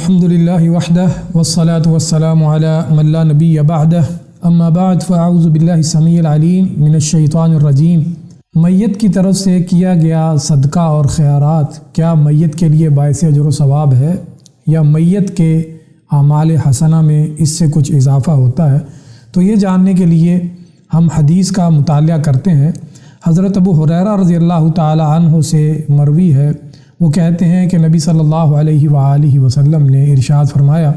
الحمدللہ وحدہ والصلاة والسلام علی من لا نبی بعدہ اما بعد فاعوذ باللہ السمیع العلیم من الشیطان الرجیم۔ میت کی طرف سے کیا گیا صدقہ اور خیرات کیا میت کے لیے باعث اجر و ثواب ہے یا میت کے اعمال حسنہ میں اس سے کچھ اضافہ ہوتا ہے؟ تو یہ جاننے کے لیے ہم حدیث کا مطالعہ کرتے ہیں۔ حضرت ابو ہریرہ رضی اللہ تعالی عنہ سے مروی ہے، وہ کہتے ہیں کہ نبی صلی اللہ علیہ وآلہ وسلم نے ارشاد فرمایا،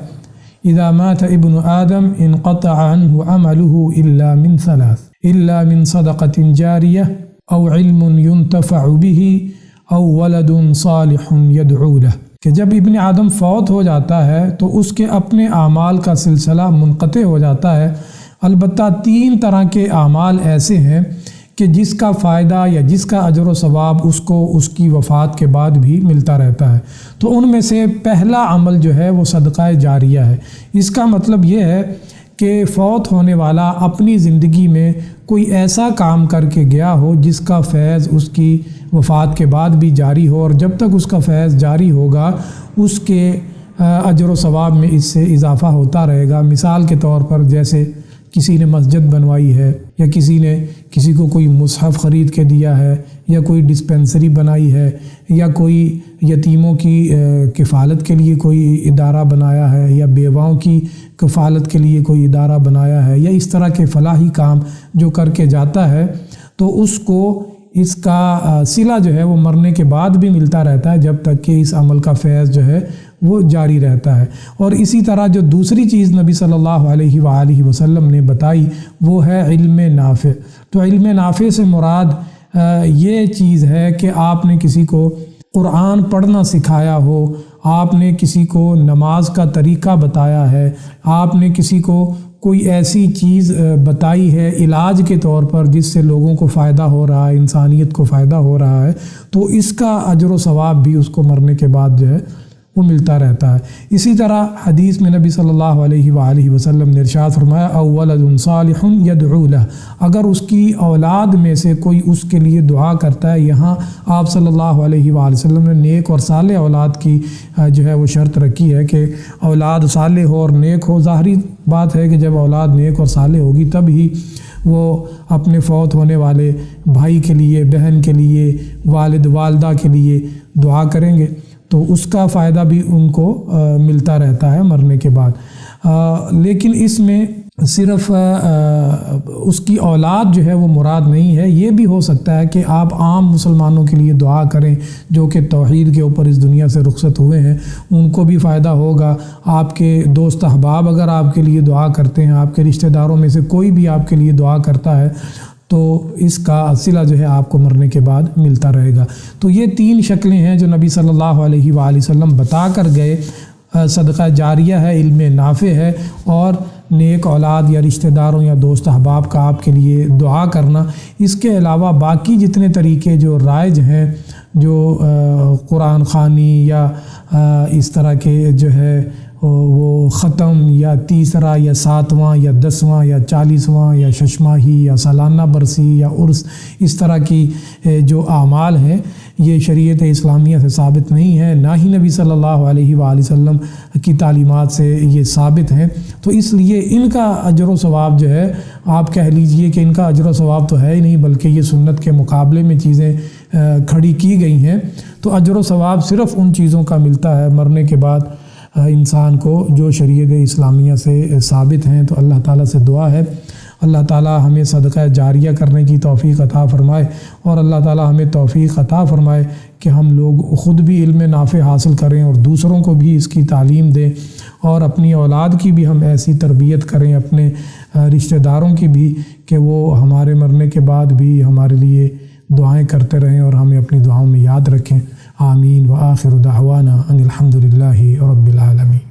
اذا مات ابن آدم انقطع عنہ عملہ الا من ثلاث، الا من صدقۃ جاریہ او علم ينتفع به او ولد صالح يدعو له، کہ جب ابن آدم فوت ہو جاتا ہے تو اس کے اپنے اعمال کا سلسلہ منقطع ہو جاتا ہے، البتہ 3 طرح کے اعمال ایسے ہیں کہ جس کا فائدہ یا جس کا اجر و ثواب اس کو اس کی وفات کے بعد بھی ملتا رہتا ہے۔ تو ان میں سے پہلا عمل جو ہے وہ صدقہ جاریہ ہے۔ اس کا مطلب یہ ہے کہ فوت ہونے والا اپنی زندگی میں کوئی ایسا کام کر کے گیا ہو جس کا فیض اس کی وفات کے بعد بھی جاری ہو، اور جب تک اس کا فیض جاری ہوگا اس کے اجر و ثواب میں اس سے اضافہ ہوتا رہے گا۔ مثال کے طور پر جیسے کسی نے مسجد بنوائی ہے، یا کسی نے کسی کو کوئی مصحف خرید کے دیا ہے، یا کوئی ڈسپنسری بنائی ہے، یا کوئی یتیموں کی کفالت کے لیے کوئی ادارہ بنایا ہے، یا بیواؤں کی کفالت کے لیے کوئی ادارہ بنایا ہے، یا اس طرح کے فلاحی کام جو کر کے جاتا ہے، تو اس کو اس کا صلہ جو ہے وہ مرنے کے بعد بھی ملتا رہتا ہے جب تک کہ اس عمل کا فیض جو ہے وہ جاری رہتا ہے۔ اور اسی طرح جو دوسری چیز نبی صلی اللہ علیہ وآلہ وسلم نے بتائی وہ ہے علم نافع۔ تو علم نافع سے مراد یہ چیز ہے کہ آپ نے کسی کو قرآن پڑھنا سکھایا ہو، آپ نے کسی کو نماز کا طریقہ بتایا ہے، آپ نے کسی کو کوئی ایسی چیز بتائی ہے علاج کے طور پر جس سے لوگوں کو فائدہ ہو رہا ہے، انسانیت کو فائدہ ہو رہا ہے، تو اس کا اجر و ثواب بھی اس کو مرنے کے بعد جو ہے وہ ملتا رہتا ہے۔ اسی طرح حدیث میں نبی صلی اللہ علیہ وآلہ وسلم نے ارشاد فرمایا، او ولد صالح يدعو له، اگر اس کی اولاد میں سے کوئی اس کے لیے دعا کرتا ہے۔ یہاں آپ صلی اللہ علیہ وآلہ وسلم نے نیک اور صالح اولاد کی جو ہے وہ شرط رکھی ہے کہ اولاد صالح ہو اور نیک ہو۔ ظاہری بات ہے کہ جب اولاد نیک اور صالح ہوگی تب ہی وہ اپنے فوت ہونے والے بھائی کے لیے، بہن کے لیے، والد والدہ کے لیے دعا کریں گے، تو اس کا فائدہ بھی ان کو ملتا رہتا ہے مرنے کے بعد۔ لیکن اس میں صرف اس کی اولاد جو ہے وہ مراد نہیں ہے، یہ بھی ہو سکتا ہے کہ آپ عام مسلمانوں کے لیے دعا کریں جو کہ توحید کے اوپر اس دنیا سے رخصت ہوئے ہیں، ان کو بھی فائدہ ہوگا۔ آپ کے دوست احباب اگر آپ کے لیے دعا کرتے ہیں، آپ کے رشتہ داروں میں سے کوئی بھی آپ کے لیے دعا کرتا ہے، تو اس کا صلہ جو ہے آپ کو مرنے کے بعد ملتا رہے گا۔ تو یہ 3 شکلیں ہیں جو نبی صلی اللہ علیہ وآلہ وسلم بتا کر گئے۔ صدقہ جاریہ ہے، علم نافع ہے، اور نیک اولاد یا رشتہ داروں یا دوست احباب کا آپ کے لیے دعا کرنا۔ اس کے علاوہ باقی جتنے طریقے جو رائج ہیں، جو قرآن خوانی یا اس طرح کے جو ہے وہ ختم یا تیسرا یا 7واں یا 10واں یا 40واں یا ششماہی یا سالانہ برسی یا عرس، اس طرح کی جو اعمال ہیں یہ شریعت اسلامیہ سے ثابت نہیں ہے، نہ ہی نبی صلی اللہ علیہ وآلہ وسلم کی تعلیمات سے یہ ثابت ہیں۔ تو اس لیے ان کا اجر و ثواب جو ہے آپ کہہ لیجئے کہ ان کا اجر و ثواب تو ہے ہی نہیں، بلکہ یہ سنت کے مقابلے میں چیزیں کھڑی کی گئی ہیں۔ تو اجر و ثواب صرف ان چیزوں کا ملتا ہے مرنے کے بعد انسان کو جو شریعت اسلامیہ سے ثابت ہیں۔ تو اللہ تعالیٰ سے دعا ہے اللہ تعالیٰ ہمیں صدقہ جاریہ کرنے کی توفیق عطا فرمائے، اور اللہ تعالیٰ ہمیں توفیق عطا فرمائے کہ ہم لوگ خود بھی علم نافع حاصل کریں اور دوسروں کو بھی اس کی تعلیم دیں، اور اپنی اولاد کی بھی ہم ایسی تربیت کریں، اپنے رشتہ داروں کی بھی، کہ وہ ہمارے مرنے کے بعد بھی ہمارے لیے دعائیں کرتے رہیں اور ہمیں اپنی دعاؤں میں یاد رکھیں۔ آمین۔ وآخر دعوانا ان الحمد للہ رب العالمین۔